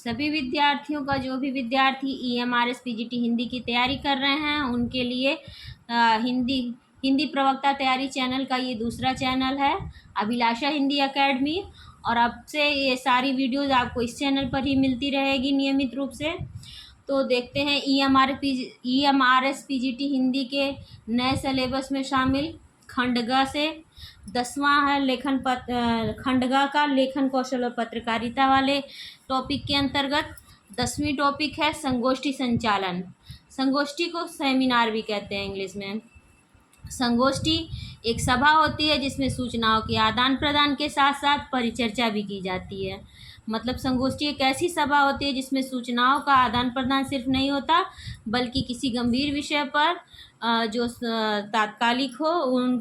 सभी विद्यार्थियों का, जो भी विद्यार्थी EMRS PGT हिंदी की तैयारी कर रहे हैं उनके लिए हिंदी प्रवक्ता तैयारी चैनल का ये दूसरा चैनल है, अभिलाषा हिंदी एकेडमी। और अब से ये सारी वीडियोज़ आपको इस चैनल पर ही मिलती रहेगी नियमित रूप से। तो देखते हैं EMRS PGT हिंदी के नए सिलेबस में शामिल खंडगा से 10वां है खंडगा का लेखन कौशल और पत्रकारिता वाले टॉपिक के अंतर्गत 10वीं टॉपिक है संगोष्ठी संचालन। संगोष्ठी को सेमिनार भी कहते हैं इंग्लिश में। संगोष्ठी एक सभा होती है जिसमें सूचनाओं के आदान प्रदान के साथ साथ परिचर्चा भी की जाती है। मतलब संगोष्ठी एक ऐसी सभा होती है जिसमें सूचनाओं का आदान प्रदान सिर्फ नहीं होता बल्कि किसी गंभीर विषय पर जो तात्कालिक हो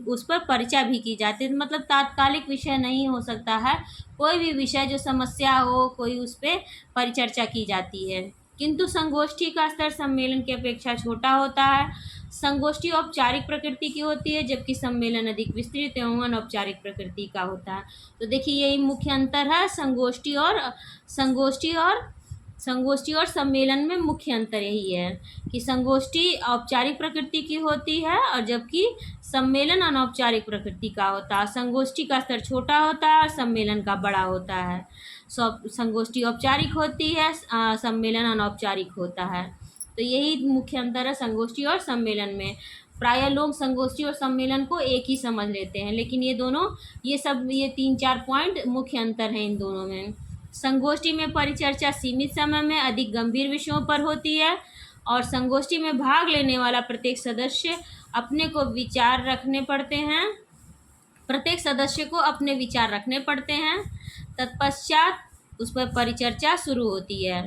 उस पर परिचय भी की जाती है। मतलब तात्कालिक विषय नहीं हो सकता है, कोई भी विषय जो समस्या हो कोई उस पर परिचर्चा की जाती है। किंतु संगोष्ठी का स्तर सम्मेलन की अपेक्षा छोटा होता है। संगोष्ठी औपचारिक प्रकृति की होती है जबकि सम्मेलन अधिक विस्तृत एवं अनौपचारिक प्रकृति का होता है। तो देखिए यही मुख्य अंतर है संगोष्ठी और सम्मेलन में मुख्य अंतर यही है कि संगोष्ठी औपचारिक प्रकृति की होती है और जबकि सम्मेलन अनौपचारिक प्रकृति का होता है। संगोष्ठी का स्तर छोटा होता है और सम्मेलन का बड़ा होता है। संगोष्ठी औपचारिक होती है, सम्मेलन अनौपचारिक होता है। तो यही मुख्य अंतर है संगोष्ठी और सम्मेलन में। प्रायः लोग संगोष्ठी और सम्मेलन को एक ही समझ लेते हैं, लेकिन ये 3-4 पॉइंट मुख्य अंतर हैं इन दोनों में। संगोष्ठी में परिचर्चा सीमित समय में अधिक गंभीर विषयों पर होती है और संगोष्ठी में भाग लेने वाला प्रत्येक सदस्य को अपने विचार रखने पड़ते हैं। तत्पश्चात उस पर परिचर्चा शुरू होती है।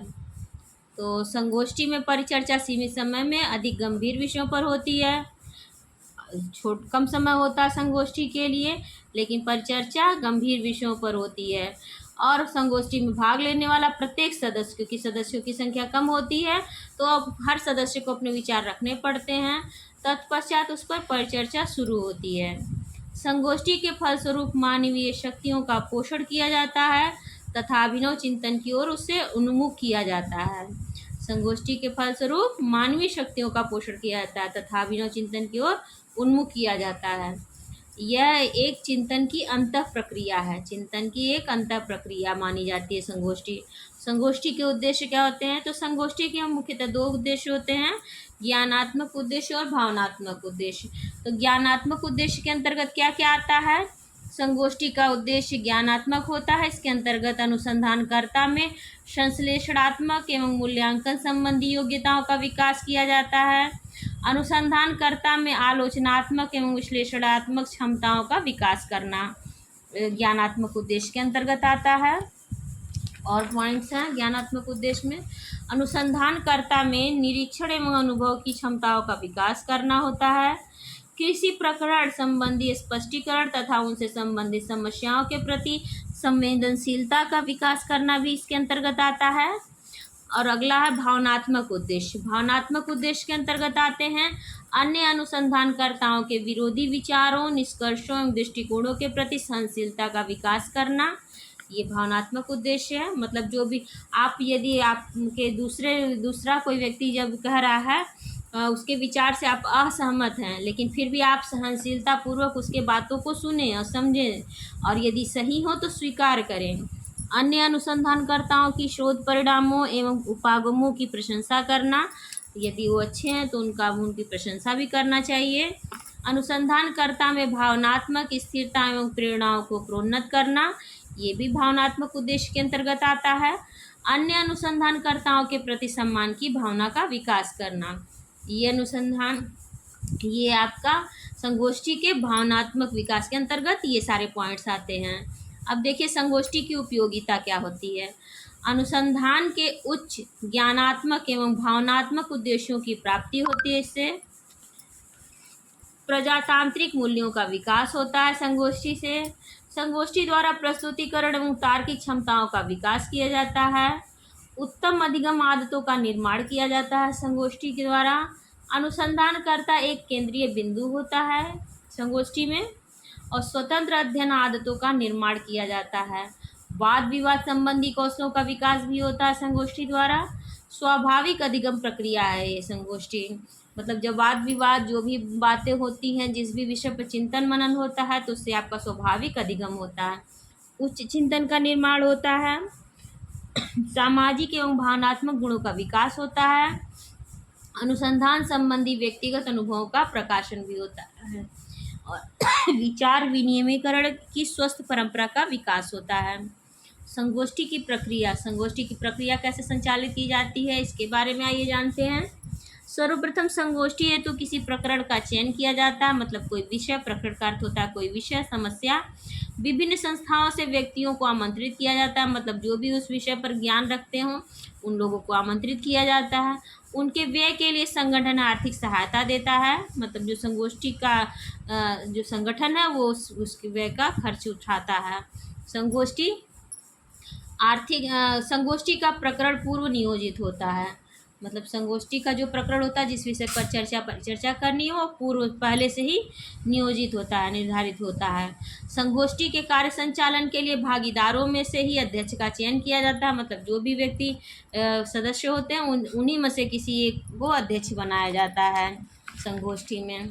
तो संगोष्ठी में परिचर्चा सीमित समय में अधिक गंभीर विषयों पर होती है। कम समय होता है संगोष्ठी के लिए, लेकिन परिचर्चा गंभीर विषयों पर होती है। और संगोष्ठी में भाग लेने वाला प्रत्येक सदस्य, क्योंकि सदस्यों की संख्या कम होती है तो अब हर सदस्य को अपने विचार रखने पड़ते हैं। तत्पश्चात उस पर परिचर्चा शुरू होती है। संगोष्ठी के फलस्वरूप मानवीय शक्तियों का पोषण किया जाता है तथा अभिनव चिंतन की ओर उससे उन्मुख किया जाता है। संगोष्ठी के फलस्वरूप मानवीय शक्तियों का पोषण किया जाता है तथा अभिनव चिंतन की ओर उन्मुख किया जाता है। यह एक चिंतन की अंतः प्रक्रिया है, चिंतन की एक अंतः प्रक्रिया मानी जाती है संगोष्ठी। संगोष्ठी के उद्देश्य क्या होते हैं? तो संगोष्ठी के मुख्यतः 2 उद्देश्य होते हैं, ज्ञानात्मक उद्देश्य और भावनात्मक उद्देश्य। तो ज्ञानात्मक उद्देश्य के अंतर्गत क्या क्या आता है? संगोष्ठी का उद्देश्य ज्ञानात्मक होता है। इसके अंतर्गत अनुसंधानकर्ता में संश्लेषणात्मक एवं मूल्यांकन संबंधी योग्यताओं का विकास किया जाता है। अनुसंधानकर्ता में आलोचनात्मक एवं विश्लेषणात्मक क्षमताओं का विकास करना ज्ञानात्मक उद्देश्य के अंतर्गत आता है। और पॉइंट्स हैं ज्ञानात्मक उद्देश्य में, अनुसंधानकर्ता में निरीक्षण एवं अनुभव की क्षमताओं का विकास करना होता है। कृषि प्रकरण संबंधी स्पष्टीकरण तथा उनसे संबंधित समस्याओं के प्रति संवेदनशीलता का विकास करना भी इसके अंतर्गत आता है। और अगला है भावनात्मक उद्देश्य। भावनात्मक उद्देश्य के अंतर्गत आते हैं अन्य अनुसंधानकर्ताओं के विरोधी विचारों, निष्कर्षों एवं दृष्टिकोणों के प्रति सहनशीलता का विकास करना, ये भावनात्मक उद्देश्य है। मतलब जो भी यदि आपके दूसरा कोई व्यक्ति जब कह रहा है उसके विचार से आप असहमत हैं, लेकिन फिर भी आप सहनशीलता पूर्वक उसके बातों को सुनें और समझें और यदि सही हो तो स्वीकार करें। अन्य अनुसंधानकर्ताओं की शोध परिणामों एवं उपागमों की प्रशंसा करना, यदि वो अच्छे हैं तो उनकी प्रशंसा भी करना चाहिए। अनुसंधानकर्ता में भावनात्मक स्थिरता एवं प्रेरणाओं को प्रोन्नत करना, ये भी भावनात्मक उद्देश्य के अंतर्गत आता है। अन्य अनुसंधानकर्ताओं के प्रति सम्मान की भावना का विकास करना, ये आपका संगोष्ठी के भावनात्मक विकास के अंतर्गत ये सारे पॉइंट्स आते हैं। अब देखिए संगोष्ठी की उपयोगिता क्या होती है। अनुसंधान के उच्च ज्ञानात्मक एवं भावनात्मक उद्देश्यों की प्राप्ति होती है। इससे प्रजातांत्रिक मूल्यों का विकास होता है। संगोष्ठी द्वारा प्रस्तुतिकरण एवं तार्किक क्षमताओं का विकास किया जाता है। उत्तम अधिगम आदतों का निर्माण किया जाता है संगोष्ठी के द्वारा। अनुसंधानकर्ता एक केंद्रीय बिंदु होता है संगोष्ठी में और स्वतंत्र अध्ययन आदतों का निर्माण किया जाता है। वाद विवाद संबंधी कौशलों का विकास भी होता है संगोष्ठी द्वारा। स्वाभाविक अधिगम प्रक्रिया है ये संगोष्ठी, मतलब जब वाद विवाद जो भी बातें होती हैं, जिस भी विषय पर चिंतन मनन होता है, तो उससे आपका स्वाभाविक अधिगम होता है, उच्च चिंतन का निर्माण होता है, सामाजिक एवं भावनात्मक गुणों का विकास होता है, अनुसंधान संबंधी व्यक्तिगत अनुभवों का प्रकाशन भी होता है, और विचार विनिमयीकरण की स्वस्थ परंपरा का विकास होता है। संगोष्ठी की प्रक्रिया कैसे संचालित की जाती है, इसके बारे में आइए जानते हैं। सर्वप्रथम संगोष्ठी है तो किसी प्रकरण का चयन किया जाता है, मतलब कोई विषय, प्रकरण का अर्थ होता है कोई विषय, समस्या। विभिन्न संस्थाओं से व्यक्तियों को आमंत्रित किया जाता है, मतलब जो भी उस विषय पर ज्ञान रखते हों उन लोगों को आमंत्रित किया जाता है। उनके व्यय के लिए संगठन आर्थिक सहायता देता है, मतलब जो संगोष्ठी का जो संगठन है वो उसके व्यय का खर्च उठाता है। संगोष्ठी का प्रकरण पूर्व नियोजित होता है, मतलब संगोष्ठी का जो प्रकरण होता है जिस विषय पर परिचर्चा करनी हो पूर्व पहले से ही नियोजित होता है, निर्धारित होता है। संगोष्ठी के कार्य संचालन के लिए भागीदारों में से ही अध्यक्ष का चयन किया जाता है, मतलब जो भी व्यक्ति सदस्य होते हैं उन्हीं में से किसी एक को अध्यक्ष बनाया जाता है संगोष्ठी में।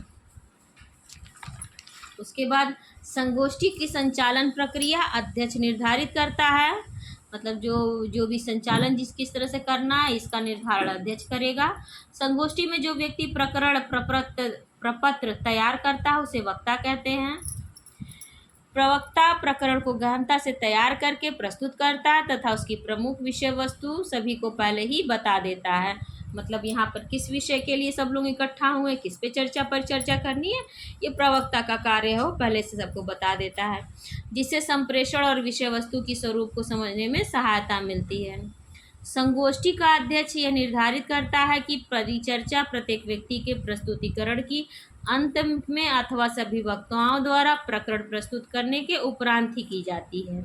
उसके बाद संगोष्ठी की संचालन प्रक्रिया अध्यक्ष निर्धारित करता है, मतलब जो भी संचालन किस तरह से करना है इसका निर्धारण अध्यक्ष करेगा। संगोष्ठी में जो व्यक्ति प्रकरण प्रपत्र तैयार करता है उसे वक्ता कहते हैं। प्रवक्ता प्रकरण को गहनता से तैयार करके प्रस्तुत करता है तथा उसकी प्रमुख विषय वस्तु सभी को पहले ही बता देता है, मतलब यहाँ पर किस विषय के लिए सब लोग इकट्ठा हुए, किस पे चर्चा करनी है, ये प्रवक्ता का कार्य है, वो पहले से सबको बता देता है, जिससे संप्रेषण और विषय वस्तु की स्वरूप को समझने में सहायता मिलती है। संगोष्ठी का अध्यक्ष यह निर्धारित करता है कि परिचर्चा प्रत्येक व्यक्ति के प्रस्तुतिकरण की अंत में अथवा सभी वक्ताओं द्वारा प्रकरण प्रस्तुत करने के उपरांत ही की जाती है।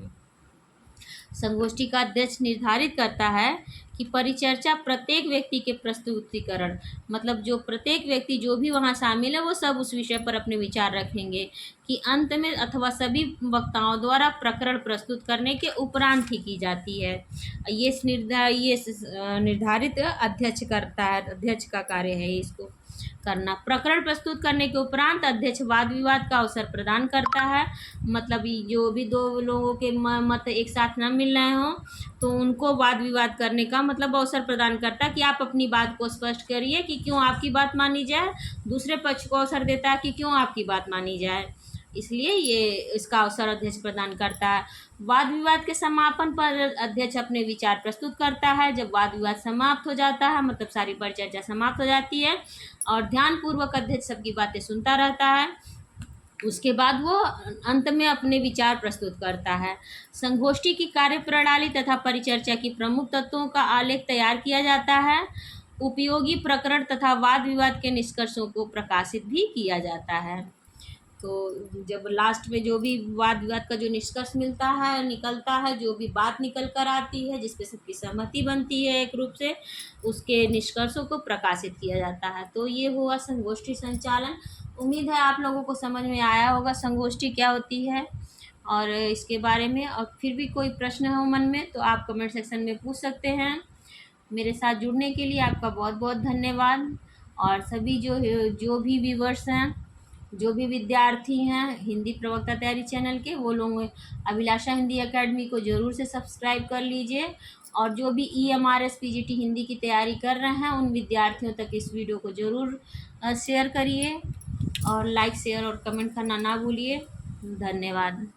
संगोष्ठी का अध्यक्ष निर्धारित करता है कि परिचर्चा प्रत्येक व्यक्ति के प्रस्तुतिकरण, मतलब जो प्रत्येक व्यक्ति जो भी वहाँ शामिल है वो सब उस विषय पर अपने विचार रखेंगे कि अंत में अथवा सभी वक्ताओं द्वारा प्रकरण प्रस्तुत करने के उपरांत ही की जाती है। ये निर्धारित अध्यक्ष करता है, अध्यक्ष का कार्य है इसको करना। प्रकरण प्रस्तुत करने के उपरांत अध्यक्ष वाद विवाद का अवसर प्रदान करता है, मतलब जो भी दो लोगों के मत एक साथ न मिल रहे हों तो उनको वाद विवाद करने का मतलब अवसर प्रदान करता है कि आप अपनी बात को स्पष्ट करिए कि क्यों आपकी बात मानी जाए, दूसरे पक्ष को अवसर देता है कि क्यों आपकी बात मानी जाए, इसलिए ये इसका अवसर अध्यक्ष प्रदान करता है। वाद विवाद के समापन पर अध्यक्ष अपने विचार प्रस्तुत करता है। जब वाद विवाद समाप्त हो जाता है, मतलब सारी परिचर्चा समाप्त हो जाती है और ध्यानपूर्वक अध्यक्ष सबकी बातें सुनता रहता है, उसके बाद वो अंत में अपने विचार प्रस्तुत करता है। संगोष्ठी की कार्यप्रणाली तथा परिचर्चा की प्रमुख तत्वों का आलेख तैयार किया जाता है। उपयोगी प्रकरण तथा वाद विवाद के निष्कर्षों को प्रकाशित भी किया जाता है। तो जब लास्ट में जो भी वाद विवाद का जो निष्कर्ष निकलता है, जो भी बात निकल कर आती है जिस पे सबकी सहमति बनती है एक रूप से, उसके निष्कर्षों को प्रकाशित किया जाता है। तो ये हुआ संगोष्ठी संचालन। उम्मीद है आप लोगों को समझ में आया होगा संगोष्ठी क्या होती है और इसके बारे में। और फिर भी कोई प्रश्न हो मन में तो आप कमेंट सेक्शन में पूछ सकते हैं। मेरे साथ जुड़ने के लिए आपका बहुत बहुत धन्यवाद। और सभी जो भी व्यूवर्स हैं, जो भी विद्यार्थी हैं हिंदी प्रवक्ता तैयारी चैनल के, वो लोग अभिलाषा हिंदी एकेडमी को ज़रूर से सब्सक्राइब कर लीजिए। और जो भी EMRS PGT हिंदी की तैयारी कर रहे हैं उन विद्यार्थियों तक इस वीडियो को ज़रूर शेयर करिए और लाइक शेयर और कमेंट करना ना भूलिए। धन्यवाद।